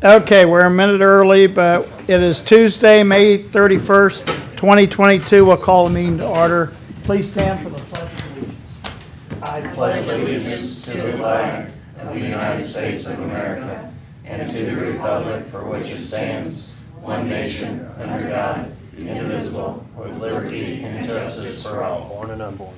Okay, we're a minute early, but it is Tuesday, May 31st, 2022. We'll call the meeting to order. Please stand for the pledge of allegiance. I pledge allegiance to the flag of the United States of America and to the republic for which it stands, one nation, under God, indivisible, with liberty and justice for all. Born and unborn.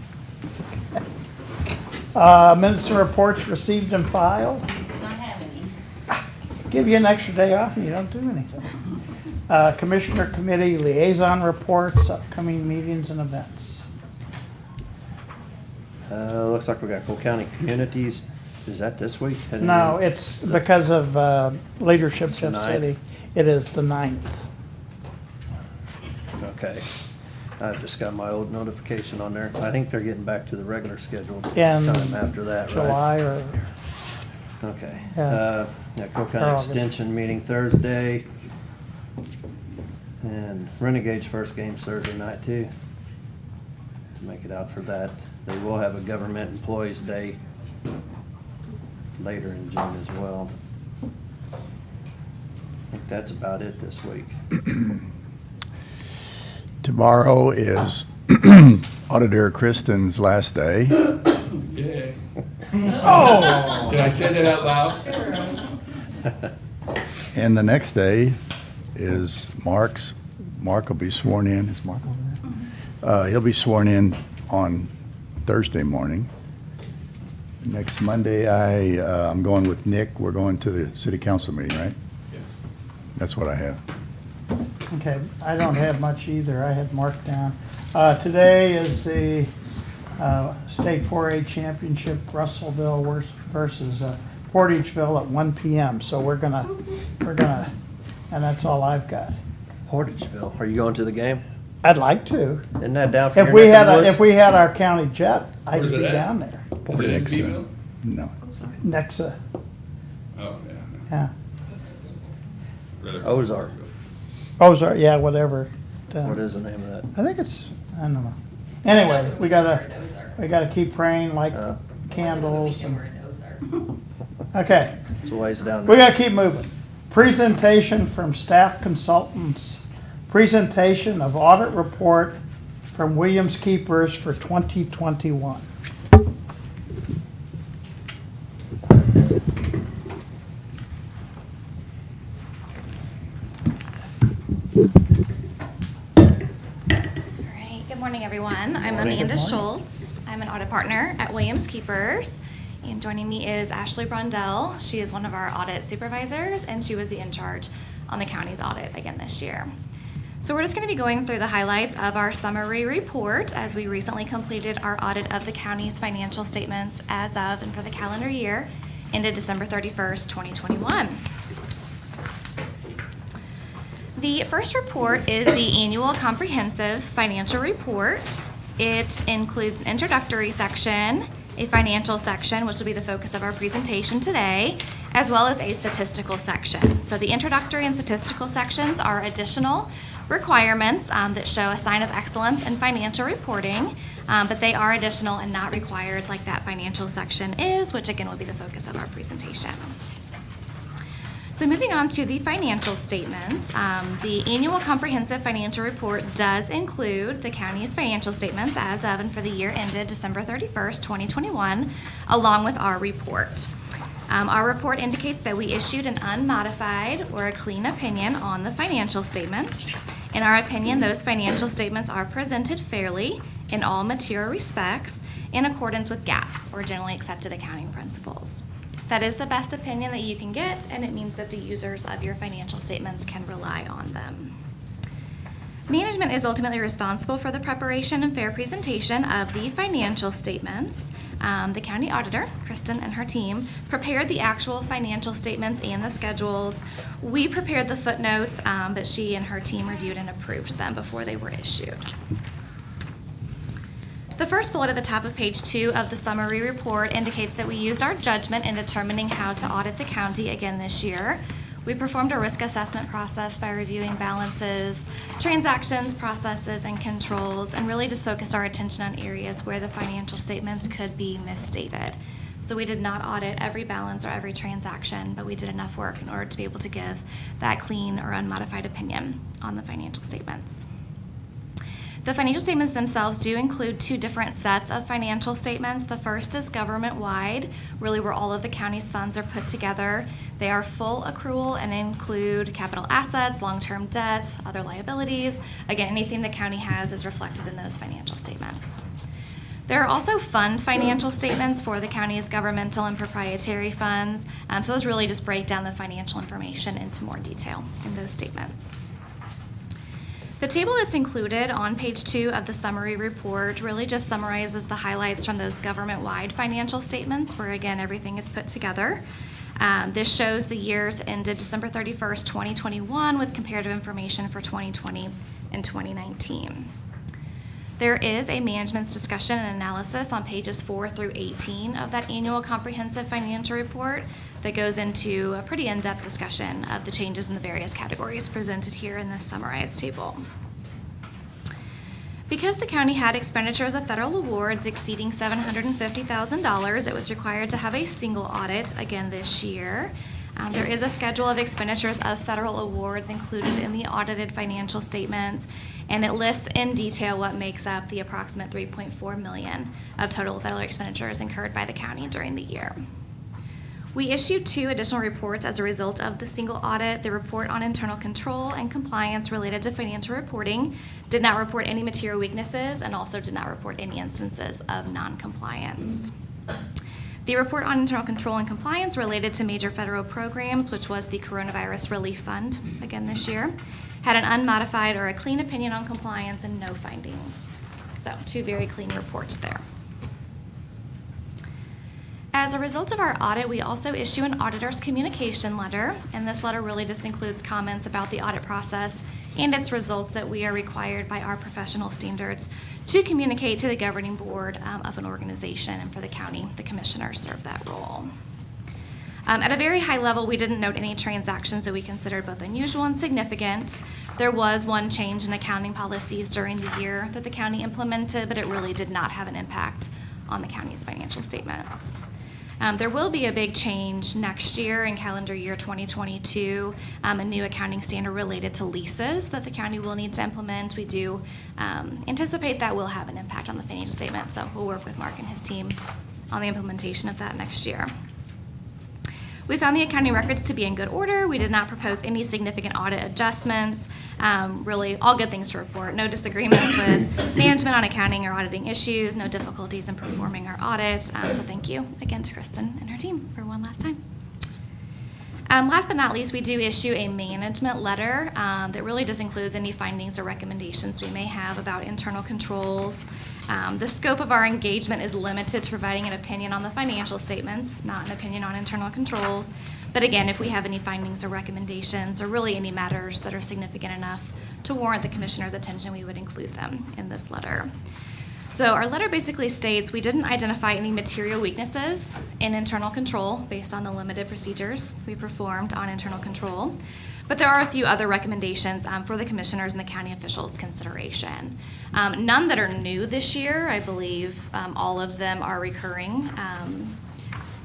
Minutes and reports received and filed. Don't have any. Give you an extra day off and you don't do anything. Commissioner Committee Liaison reports, upcoming meetings and events. Looks like we got Cole County Communities. Is that this week? No, it's because of Leadership It's the Shift 9th. City. It is the 9th. Okay. I've just got my old notification on there. I think they're getting back to the regular scheduled In time after that, right? July or, Okay. Yeah. Yeah, Cole Or County August. Extension meeting Thursday. And Renegade's first game's Thursday night too. To make it out for that. They will have a Government Employees Day later in June as well. I think that's about it this week. Tomorrow is Auditor Kristen's last day. Yay. oh, Did I say that out loud? And the next day is Mark's. Mark will be sworn in. Is Mark over there? He'll be sworn in on Thursday morning. Next Monday, I'm going with Nick. We're going to the city council meeting, right? Yes. That's what I have. okay. I don't have much either. I had marked down. Today is the State 4A Championship, Russellville versus Portageville at 1 p.m. So we're gonna, and that's all I've got. Portageville, are you going to the game? I'd like to. Isn't that down from If your we neck had, of the woods? if we had our county jet, I'd Where's be it at? down there. Is it in Nick's, Beeville? No. Nexa, Oh, yeah. yeah. Rather- Ozark. Ozark, yeah, whatever. What is the name of that? I think it's, I don't know. Anyway, we gotta keep praying like candles and, okay. It's a ways down We there. gotta keep moving. Presentation from staff consultants. Presentation of audit report from Williams Keepers for 2021. All right, good morning, everyone. I'm Morning. Amanda Good morning. Schultz. I'm an audit partner at Williams Keepers. And joining me is Ashley Brundell. She is one of our audit supervisors, and she was the in charge on the county's audit again this year. So we're just going to be going through the highlights of our summary report as we recently completed our audit of the county's financial statements as of and for the calendar year ended December 31st, 2021. The first report is the annual comprehensive financial report. It includes an introductory section, a financial section, which will be the focus of our presentation today, as well as a statistical section. So the introductory and statistical sections are additional requirements that show a sign of excellence in financial reporting, but they are additional and not required like that financial section is, which again will be the focus of our presentation. So moving on to the financial statements, the annual comprehensive financial report does include the county's financial statements as of and for the year ended December 31st, 2021, along with our report. Our report indicates that we issued an unmodified or a clean opinion on the financial statements. In our opinion, those financial statements are presented fairly in all material respects in accordance with GAAP, or generally accepted accounting principles. That is the best opinion that you can get, and it means that the users of your financial statements can rely on them. Management is ultimately responsible for the preparation and fair presentation of the financial statements. The county auditor, Kristen and her team, prepared the actual financial statements and the schedules. We prepared the footnotes, but she and her team reviewed and approved them before they were issued. The first bullet at the top of page 2 of the summary report indicates that we used our judgment in determining how to audit the county again this year. We performed a risk assessment process by reviewing balances, transactions, processes, and controls, and really just focused our attention on areas where the financial statements could be misstated. So we did not audit every balance or every transaction, but we did enough work in order to be able to give that clean or unmodified opinion on the financial statements. The financial statements themselves do include two different sets of financial statements. The first is government-wide, really where all of the county's funds are put together. They are full accrual and include capital assets, long-term debt, other liabilities. Again, anything the county has is reflected in those financial statements. There are also fund financial statements for the county's governmental and proprietary funds. So those really just break down the financial information into more detail in those statements. The table that's included on page 2 of the summary report really just summarizes the highlights from those government-wide financial statements where, again, everything is put together. This shows the years ended December 31st, 2021 with comparative information for 2020 and 2019. There is a management's discussion and analysis on pages 4 through 18 of that annual comprehensive financial report that goes into a pretty in-depth discussion of the changes in the various categories presented here in this summarized table. Because the county had expenditures of federal awards exceeding $750,000, it was required to have a single audit again this year. There is a schedule of expenditures of federal awards included in the audited financial statements, and it lists in detail what makes up the approximate $3.4 million of total federal expenditures incurred by the county during the year. We issued 2 additional reports as a result of the single audit. The report on internal control and compliance related to financial reporting did not report any material weaknesses and also did not report any instances of non-compliance. The report on internal control and compliance related to major federal programs, which was the Coronavirus Relief Fund, again this year, had an unmodified or a clean opinion on compliance and no findings. So 2 very clean reports there. As a result of our audit, we also issue an auditor's communication letter, and this letter really just includes comments about the audit process and its results that we are required by our professional standards to communicate to the governing board of an organization, and for the county, the commissioners serve that role. At a very high level, we didn't note any transactions that we considered both unusual and significant. There was one change in accounting policies during the year that the county implemented, but it really did not have an impact on the county's financial statements. There will be a big change next year in calendar year 2022, a new accounting standard related to leases that the county will need to implement. We do anticipate that will have an impact on the financial statement, so we'll work with Mark and his team on the implementation of that next year. We found the accounting records to be in good order. We did not propose any significant audit adjustments. Really, all good things to report. No disagreements with management on accounting or auditing issues. No difficulties in performing our audit. So thank you again to Kristen and her team for one last time. Last but not least, we do issue a management letter that really just includes any findings or recommendations we may have about internal controls. The scope of our engagement is limited to providing an opinion on the financial statements, not an opinion on internal controls. But again, if we have any findings or recommendations or really any matters that are significant enough to warrant the commissioner's attention, we would include them in this letter. So our letter basically states we didn't identify any material weaknesses in internal control based on the limited procedures we performed on internal control. But there are a few other recommendations for the commissioners and the county officials' consideration. None that are new this year. I believe all of them are recurring,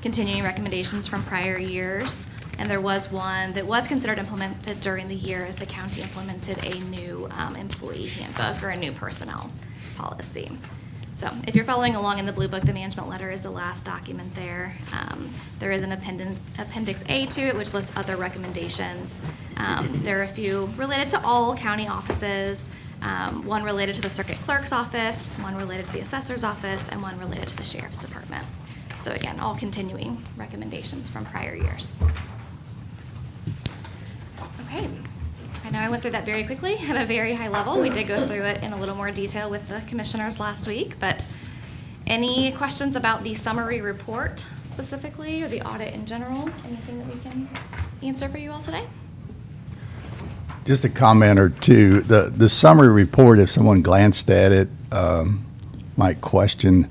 continuing recommendations from prior years. And there was one that was considered implemented during the year as the county implemented a new employee handbook or a new personnel policy. So if you're following along in the blue book, the management letter is the last document there. There is an appendix A to it, which lists other recommendations. There are a few related to all county offices, one related to the circuit clerk's office, one related to the assessor's office, and one related to the sheriff's department. So again, all continuing recommendations from prior years. Okay. I know I went through that very quickly at a very high level. We did go through it in a little more detail with the commissioners last week, but any questions about the summary report specifically or the audit in general? Anything that we can answer for you all today? Just a comment or two. The summary report, if someone glanced at it, might question,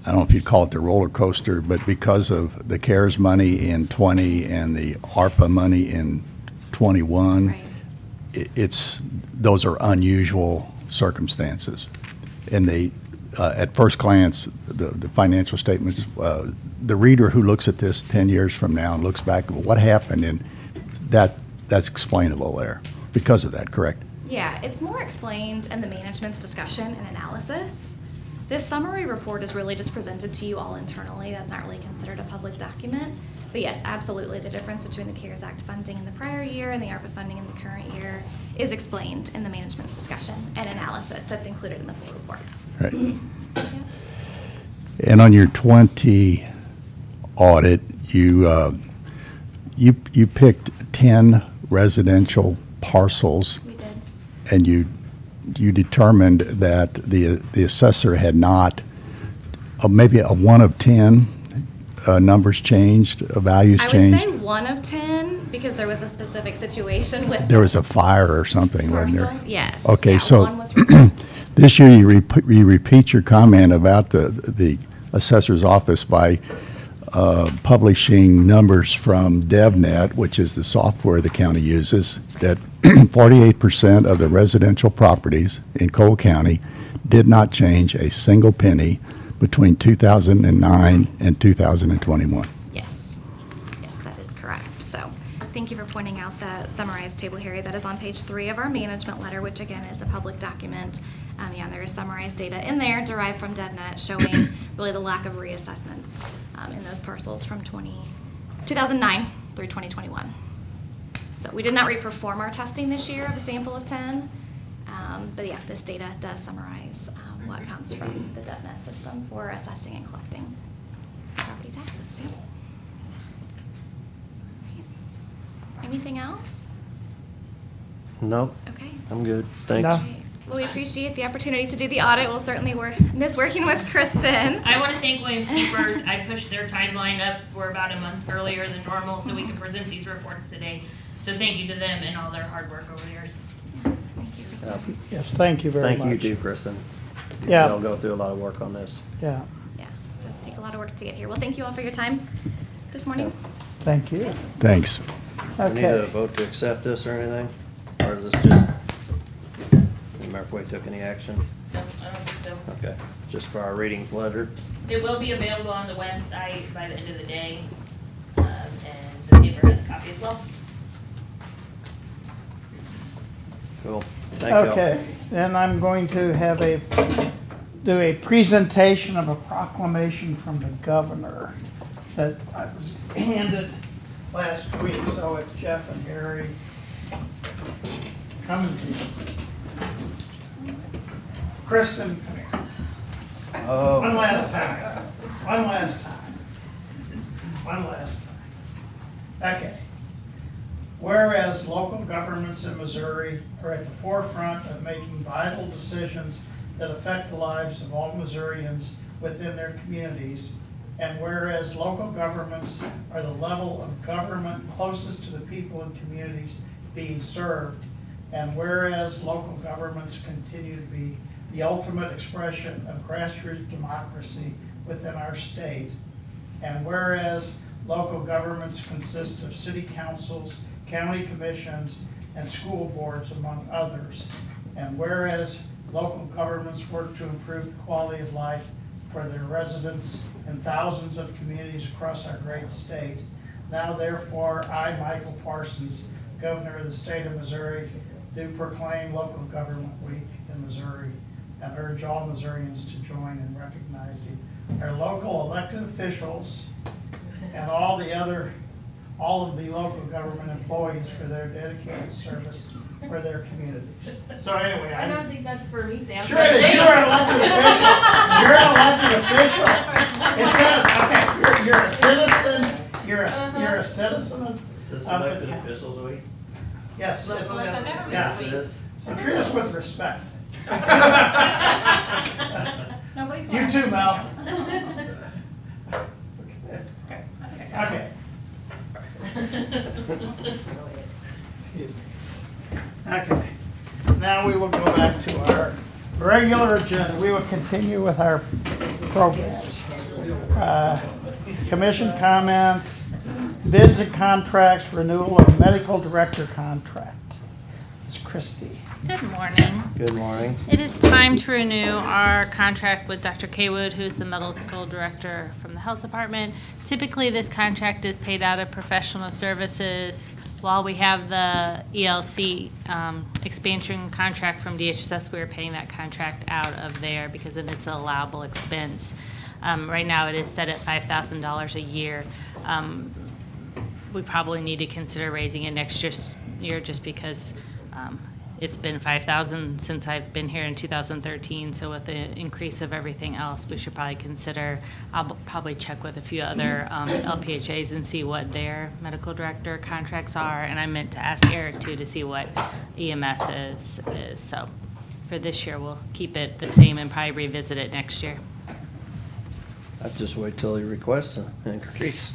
I don't know if you'd call it the roller coaster, but because of the CARES money in 20 and the ARPA money in 21, right. Those are unusual circumstances. And at first glance, the financial statements, the reader who looks at this 10 years from now and looks back, what happened, and that's explainable there because of that, correct? Yeah, it's more explained in the management's discussion and analysis. This summary report is really just presented to you all internally. That's not really considered a public document. But yes, absolutely, the difference between the CARES Act funding in the prior year and the ARPA funding in the current year is explained in the management's discussion and analysis that's included in the full report. Right. Yeah. And on your 20 audit, you picked 10 residential parcels, We did. and you determined that the assessor had not, maybe a 1 of 10 numbers changed, values I would changed. say 1 of 10 because there was a specific situation with There was a fire or something, wasn't parcel. there? Yes. Okay, yeah, so 1 was replaced. this year you repeat your comment about the assessor's office by publishing numbers from DevNet, which is the software the county uses, that 48% of the residential properties in Cole County did not change a single penny between 2009 and 2021. Yes. Yes, that is correct. So thank you for pointing out that summarized table, Harry. That is on page 3 of our management letter, which again is a public document. And there is summarized data in there derived from DevNet showing really the lack of reassessments in those parcels from 2009 through 2021. So we did not reperform our testing this year of a sample of 10. But yeah, this data does summarize what comes from the DevNet system for assessing and collecting property taxes. Yeah. Anything else? Nope, Okay. I'm good, thanks. No. Great. Well, we appreciate the opportunity to do the audit. We'll certainly miss working with Kristen. I want to thank Williams Keepers. I pushed their timeline up for about a month earlier than normal so we could present these reports today. So thank you to them and all their hard work over the years. Yeah, thank you, Kristen. Yes, thank you very much. Thank you too, Kristen. Yeah. Y'all go through a lot of work on this. Yeah, Yeah, it does take a lot of work to get here. Well, thank you all for your time this morning. thank you. Thanks. Do we need a Okay. vote to accept this or anything? Or is this just, remember if we took any action? No, I don't think so. Okay, just for our reading pleasure. It will be available on the website by the end of the day. And the paper has a copy as well. Cool, thank y'all. Okay, then I'm going to do a presentation of a proclamation from the governor that I was handed last week, so if Jeff and Harry come and see. Kristen, come here. Oh. One last time. One last time. One last time. Okay. Whereas local governments in Missouri are at the forefront of making vital decisions that affect the lives of all Missourians within their communities, and whereas local governments are the level of government closest to the people and communities being served, and whereas local governments continue to be the ultimate expression of grassroots democracy within our state, and whereas local governments consist of city councils, county commissions, and school boards, among others, and whereas local governments work to improve the quality of life for their residents in thousands of communities across our great state, now therefore I, Michael Parsons, Governor of the state of Missouri, do proclaim Local Government Week in Missouri and urge all Missourians to join in recognizing our local elected officials and all of the local government employees for their dedicated service for their communities. So anyway, I don't think that's for me, Sam. Sure it is. You're an elected official. You're an elected official. It says, okay, you're a citizen, you're a citizen of Is this the county. elected officials week? Yes, Local it's, government yeah. Yes, it is. So treat us with respect. Nobody's You too, Mel. Okay. Okay. Now we will go back to our regular agenda. We will continue with our programs. Commission comments, bids and contracts, renewal of medical director contract. It's Christie. Good morning. Good morning. It is time to renew our contract with Dr. Kaywood, who's the medical director from the health department. Typically, this contract is paid out of professional services. While we have the ELC expansion contract from DHSS, we are paying that contract out of there because it's an allowable expense. Right now, it is set at $5,000 a year. We probably need to consider raising it next year just because it's been $5,000 since I've been here in 2013, so with the increase of everything else, we should probably consider, I'll probably check with a few other LPHAs and see what their medical director contracts are, and I meant to ask Eric too to see what EMS is. So for this year, we'll keep it the same and probably revisit it next year. I'd just wait till he requests an increase.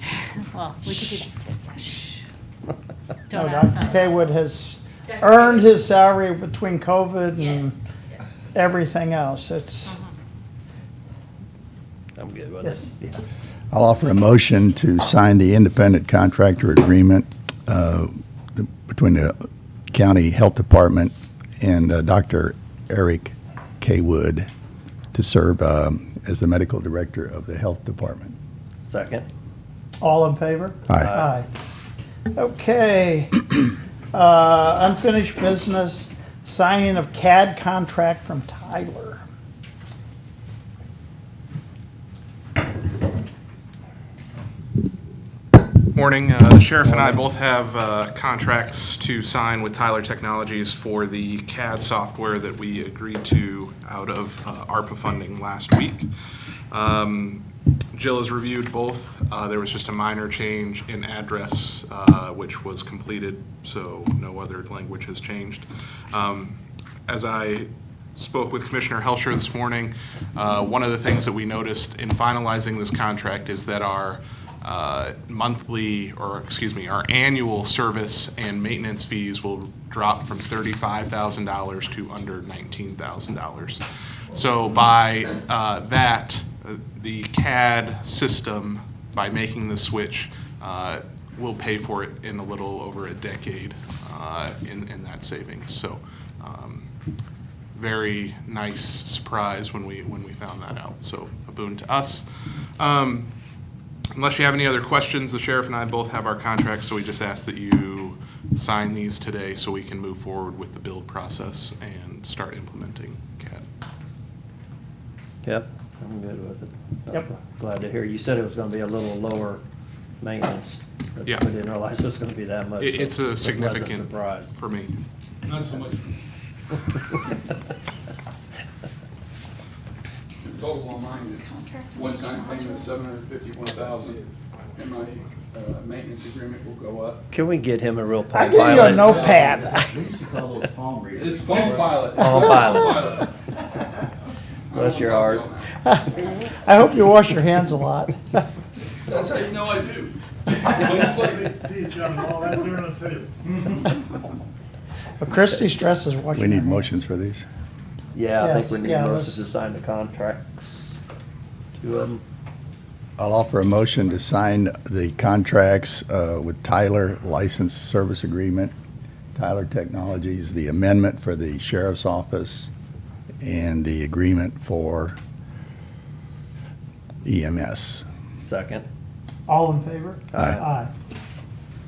Well, we could do, shh. No, Don't ask Dr. them. Kaywood has earned his salary between COVID Yes, and yes. everything else. It's, I'm good with Yes. it. Yeah. I'll offer a motion to sign the independent contractor agreement between the county health department and Dr. Eric Kaywood to serve as the medical director of the health department. Second. all in favor? Aye. Aye. Okay. Unfinished business, signing of CAD contract from Tyler. Morning. The sheriff and I both have contracts to sign with Tyler Technologies for the CAD software that we agreed to out of ARPA funding last week. Jill has reviewed both. There was just a minor change in address, which was completed, so no other language has changed. As I spoke with Commissioner Helsher this morning, one of the things that we noticed in finalizing this contract is that our our annual service and maintenance fees will drop from $35,000 to under $19,000. So by that, the CAD system, by making the switch, will pay for it in a little over a decade in that savings. So very nice surprise when we found that out. So a boon to us. Unless you have any other questions, the sheriff and I both have our contracts, so we just ask that you sign these today so we can move forward with the build process and start implementing CAD. Yep, I'm good with it. Yep. Glad to hear. You said it was gonna be a little lower maintenance. But Yeah. we didn't realize it was gonna be that much. It's so a it's a pleasant significant surprise. for me. Not so much. The total on mine is one-time payment of $751,000, and my maintenance agreement will go up. Can we get him a real I Palm give you a Pilot? notepad. We used to call those palm readers. It's Palm Pilot. Palm Pilot. Bless your heart. I hope you wash your hands a lot. That's how you know I do. Clean slate. He's done all that during it too. But Christie stresses washing. We need her hands. motions for these. Yeah, I think Yes, we need yeah, motions let's- to sign the contracts. Two of them. I'll offer a motion to sign the contracts with Tyler License Service Agreement, Tyler Technologies, the amendment for the sheriff's office, and the agreement for EMS. Second. All in favor? Aye.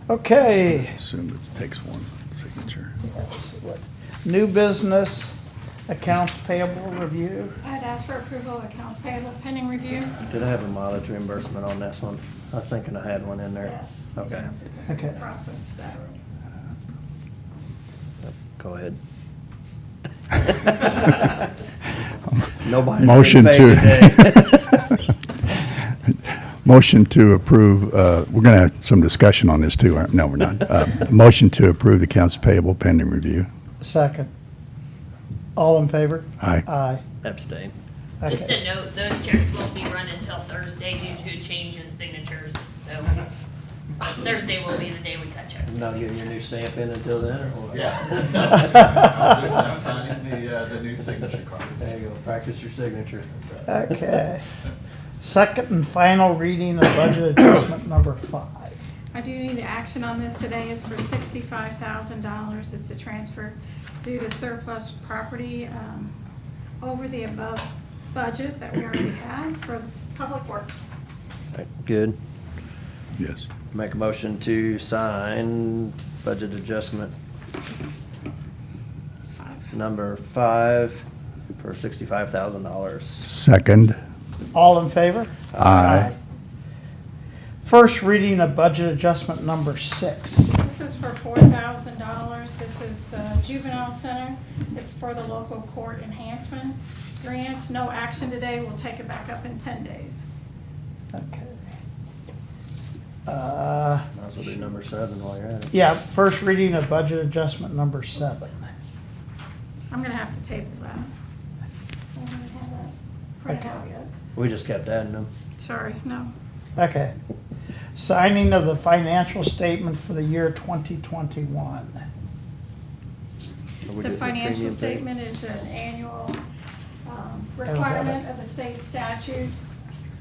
Okay. Assume it takes one signature. New business, accounts payable review. I'd ask for approval of accounts payable pending review. Did I have a mileage reimbursement on this one? I was thinking I had one in there. Yes. Okay. Okay. Process that. Go ahead. Nobody's Motion getting paid to, motion to approve, we're going to have some discussion on this too, aren't- no, we're not. Motion to approve the accounts payable pending review. Second. All in favor? Aye. Aye. Abstain. Just Okay. a note, those checks won't be run until Thursday due to a change in signatures, so Thursday will be the day we cut checks. Not getting your new stamp in until then, or what? I'm just not signing the new signature card. There you go, practice your signature. Okay. Second and final reading of budget adjustment number 5. I do need action on this today. It's for $65,000. It's a transfer due to surplus property over the above budget that we already had for Public Works. Right, good. Yes. Make a motion to sign budget adjustment number 5 for $65,000. Second. All in favor? Aye. First reading of budget adjustment number 6. This is for $4,000. This is the Juvenile Center. It's for the local court enhancement grant. No action today. We'll take it back up in 10 days. Okay. Might as well do number 7 while you're at it. Yeah, first reading of budget adjustment number 7. I'm gonna have to table that. I don't have that printed out yet. We just kept adding them. Sorry, no. Okay. Signing of the financial statement for the year 2021. The financial statement is an annual requirement of the state statute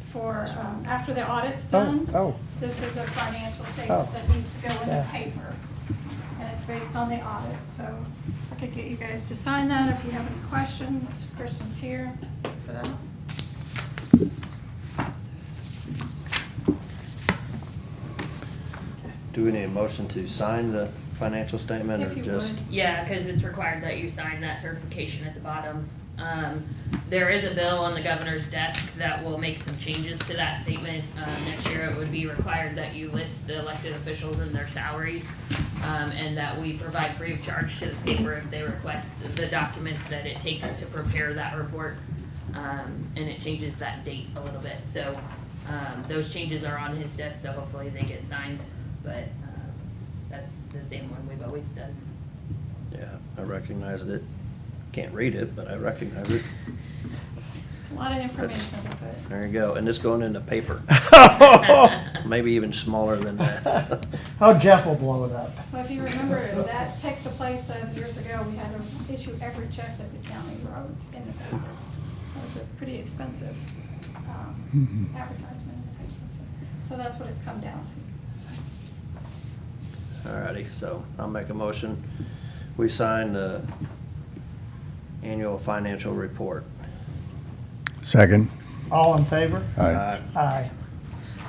for, after the audit's done. Oh, This is a financial Oh. statement that needs to go in Yeah. the paper. And it's based on the audit, so I could get you guys to sign that if you have any questions. Kristen's here for that. Do we need a motion to sign the financial statement If or you just? would. Yeah, because it's required that you sign that certification at the bottom. There is a bill on the governor's desk that will make some changes to that statement. Next year, it would be required that you list the elected officials and their salaries, and that we provide free of charge to the paper if they request the documents that it takes to prepare that report. And it changes that date a little bit. So those changes are on his desk, so hopefully they get signed. But that's the same one we've always done. Yeah, I recognized it. Can't read it, but I recognize it. It's a lot of information, but There you go. And it's going in the paper. Maybe even smaller than that. oh, Jeff will blow it up. well, if you remember, that takes the place of years ago, we had to issue every check that the county wrote in the paper. That was a pretty expensive advertisement in the paper. So that's what it's come down to. Alrighty, so I'll make a motion. We sign the annual financial report. Second. All in favor? Aye. Aye.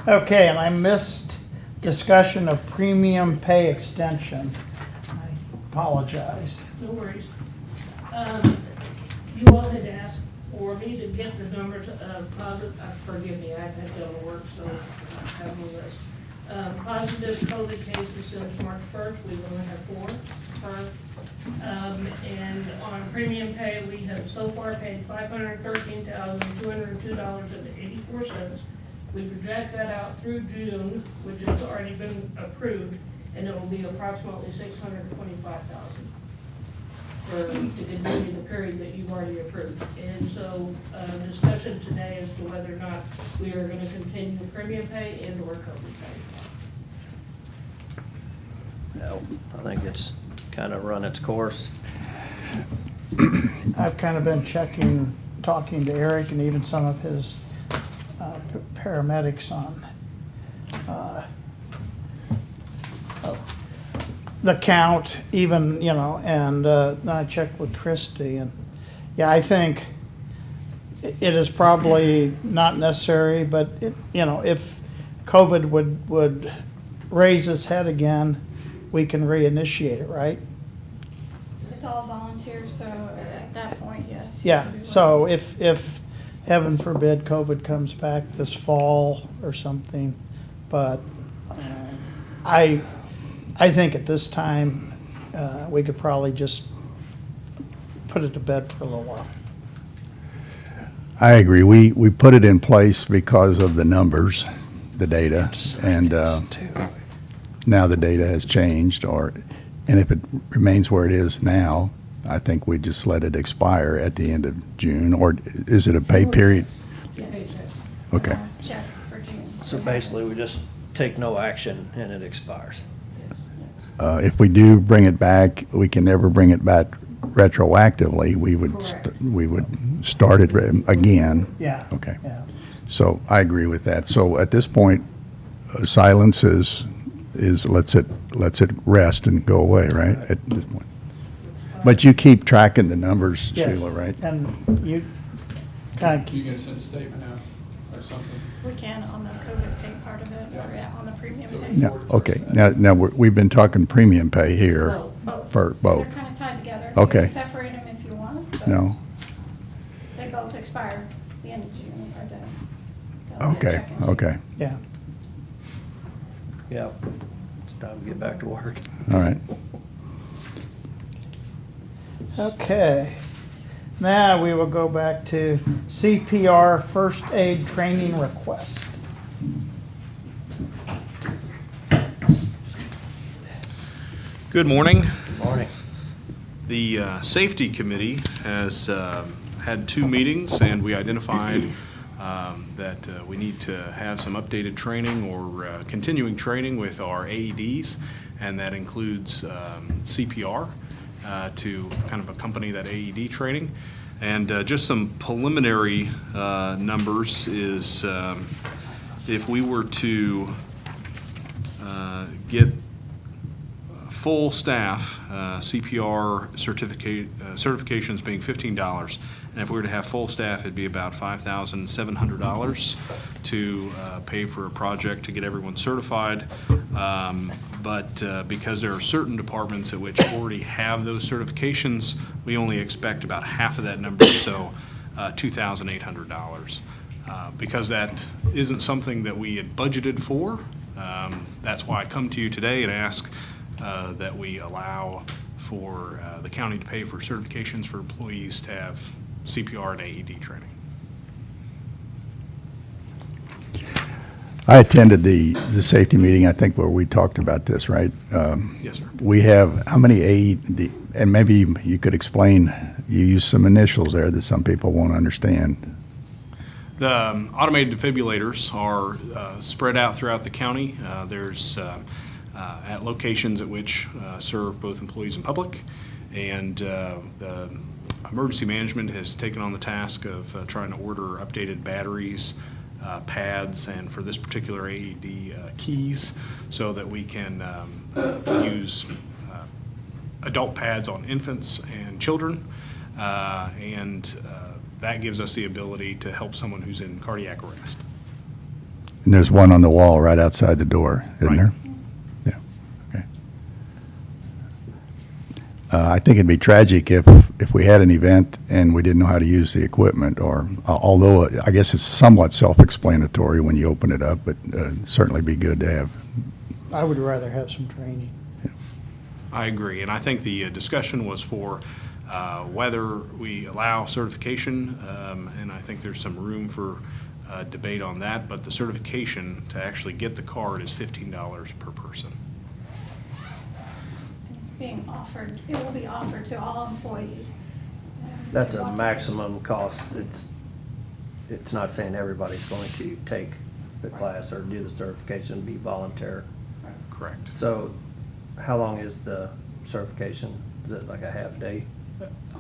Okay, and I missed discussion of premium pay extension. I apologize. No worries. You all had asked for me to get the numbers positive, forgive me, I've had to go to work, so I have no rest. Positive COVID cases since March 1st, we've only had 4. And on premium pay, we have so far paid $513,202.84. We project that out through June, which has already been approved, and it will be approximately $625,000 to continue the period that you've already approved. And so, discussion today as to whether or not we are gonna continue premium pay and or COVID pay. No, I think it's kind of run its course. I've kind of been talking to Eric and even some of his paramedics on the count, even, and I checked with Christie, and yeah, I think it is probably not necessary, but if COVID would raise its head again, we can reinitiate it, right? It's all volunteer, so at that point, yes. Yeah, so if heaven forbid COVID comes back this fall or something, but I think at this time, we could probably just put it to bed for a little while. I agree. We put it in place because of the numbers, the data, and now the data has changed, and if it remains where it is now, I think we just let it expire at the end of June, or is it a pay period? Yes. Okay. Last check for June. So basically, we just take no action and it expires. If we do bring it back, we can never bring it back retroactively. We would start it again. Yeah. Okay. Yeah. So I agree with that. So at this point, silence is lets it rest and go away, right, at this point. But you keep tracking the numbers, Yes. Sheila, right? And you kind of You gonna send a statement out or something? We can on the COVID pay part of it, or yeah, on the premium So pay. No, okay, now, we've been talking premium pay here Both. for both. They're kind of tied together. Okay. You can separate them if you want. but No? They both expire the end of June, or the. Okay, okay, yeah. Yeah, it's time to get back to work. all right. Okay. Now we will go back to CPR first aid training request. Good morning. Morning. The Safety Committee has had 2 meetings, and we identified that we need to have some updated training or continuing training with our AEDs, and that includes CPR to kind of accompany that AED training. And just some preliminary numbers is if we were to get full staff, CPR certifications being $15, and if we were to have full staff, it'd be about $5,700 to pay for a project to get everyone certified. But because there are certain departments at which already have those certifications, we only expect about half of that number, so $2,800. Because that isn't something that we had budgeted for, that's why I come to you today and ask that we allow for the county to pay for certifications for employees to have CPR and AED training. I attended the safety meeting, I think, where we talked about this, right? Yes, sir. We have, how many AED, and maybe you could explain, you use some initials there that some people won't understand. The automated defibrillators are spread out throughout the county. There's at locations at which serve both employees and public, and the emergency management has taken on the task of trying to order updated batteries, pads, and for this particular AED, keys, so that we can use adult pads on infants and children, and that gives us the ability to help someone who's in cardiac arrest. And there's one on the wall right outside the door, isn't Right. there? Yeah, okay. I think it'd be tragic if we had an event and we didn't know how to use the equipment, or, although I guess it's somewhat self-explanatory when you open it up, but certainly be good to have. I would rather have some training. I agree, and I think the discussion was for whether we allow certification, and I think there's some room for debate on that, but the certification to actually get the card is $15 per person. And it's being offered, it will be offered to all employees. That's a maximum cost. It's not saying everybody's going to take the class or do the certification, be voluntary. Correct. So how long is the certification? Is it like a half day,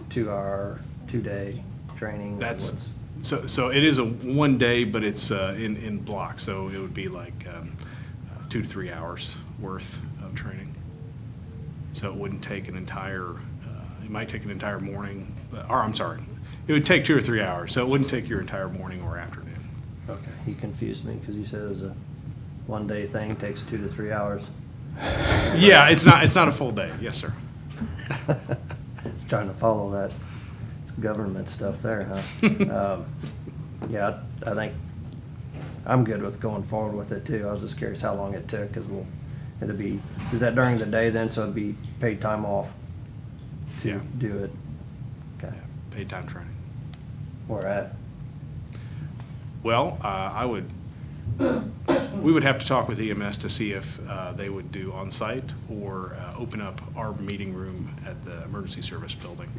2-hour, 2-day training? That's, so it is a 1 day, but it's in blocks, so it would be like 2 to 3 hours worth of training. So it wouldn't take an entire, it might take an entire morning, or I'm sorry, it would take 2 or 3 hours, so it wouldn't take your entire morning or afternoon. Okay, he confused me because you said it was a 1-day thing, takes 2 to 3 hours. Yeah, it's not a full day, yes, sir. It's trying to follow that. It's government stuff there, huh? Yeah, I think I'm good with going forward with it too. I was just curious how long it took, because it'll be, is that during the day then, so it'd be paid time off to Yeah. do it? Okay. Paid time training. Where at? Well, we would have to talk with EMS to see if they would do on-site or open up our meeting room at the emergency service building.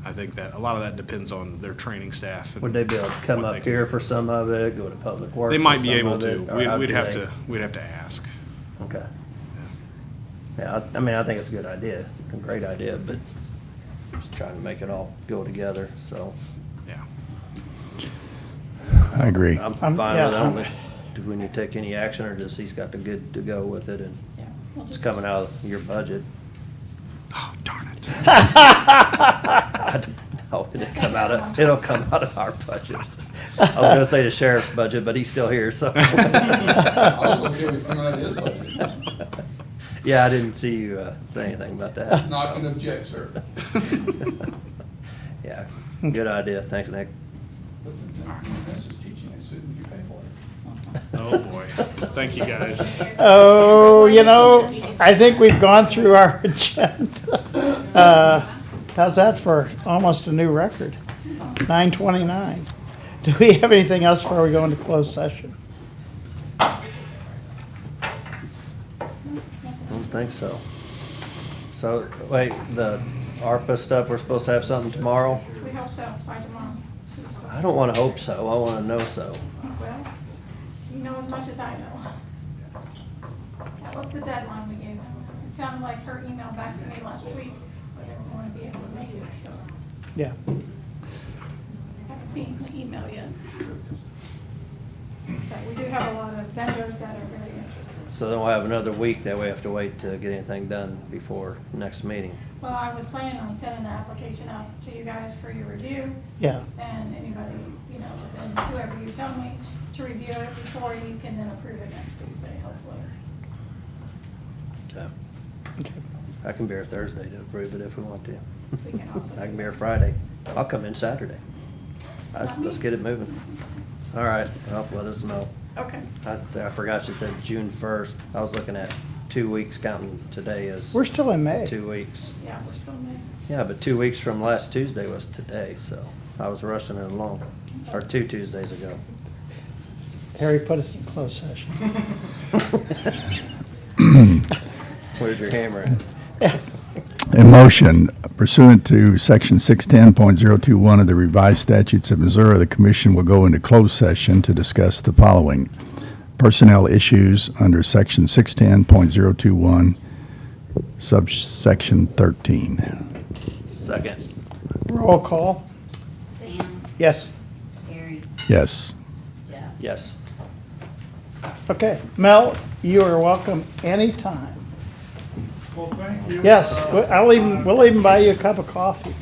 I think that a lot of that depends on their training staff. and Would they be able to come what up they can here do. for some of it, go to Public Works? They for might be some able of to. it, or how We'd do have they- to ask. Okay. Yeah, I mean, I think it's a good idea, a great idea, but just trying to make it all go together, so. Yeah. I agree. I'm fine yeah, with it. I don't I'm- think- Do we need to take any action, or just he's got the good to go with it? And Yeah, It's coming out of your budget. Oh, darn it. No, it'll come out of our budget. I was gonna say the sheriff's budget, but he's still here, so. I was gonna say we come out of his budget. Yeah, I didn't see you say anything about that. Not gonna object, sir. Yeah, good idea. Thanks, Nick. That's just teaching, as soon as you pay for it. Oh, boy. Thank you, guys. Oh, you know, I think we've gone through our agenda. How's that for almost a new record? 9:29. Do we have anything else before we go into closed session? I don't think so. So, wait, the ARPA stuff, we're supposed to have something tomorrow? We hope so, by tomorrow. I don't wanna hope so, I wanna know so. Well, you know as much as I know. That was the deadline we gave them. It sounded like her email back to me last week, but I didn't want to be able to make it, so Yeah. haven't seen the email yet. But we do have a lot of vendors that are very interested. So then we'll have another week that we have to wait to get anything done before next meeting. Well, I was planning on sending the application out to you guys for your review, Yeah. and anybody, you know, within whoever you tell me to review it before you can then approve it next Tuesday, hopefully. Okay. Okay. I can be here Thursday to approve it if we want to. We can also I can do be here that. Friday. I'll come in Saturday. Let's get it moving. All right, well, let us know. Okay. I forgot you said June 1st. I was looking at 2 weeks counting today as We're still in May. 2 weeks. Yeah, we're still May. Yeah, but 2 weeks from last Tuesday was today, so I was rushing it along. Or 2 Tuesdays ago. Harry, put us in closed session. Where's your hammer at? A motion pursuant to Section 610.021 of the revised statutes of Missouri, the commission will go into closed session to discuss the following: personnel issues under Section 610.021, subsection 13. Second. Roll call. Sam, Yes. Harry, Yes. Jeff. Yes. Okay. Mel, you are welcome anytime. Well, thank you. Yes, we'll even buy you a cup of coffee.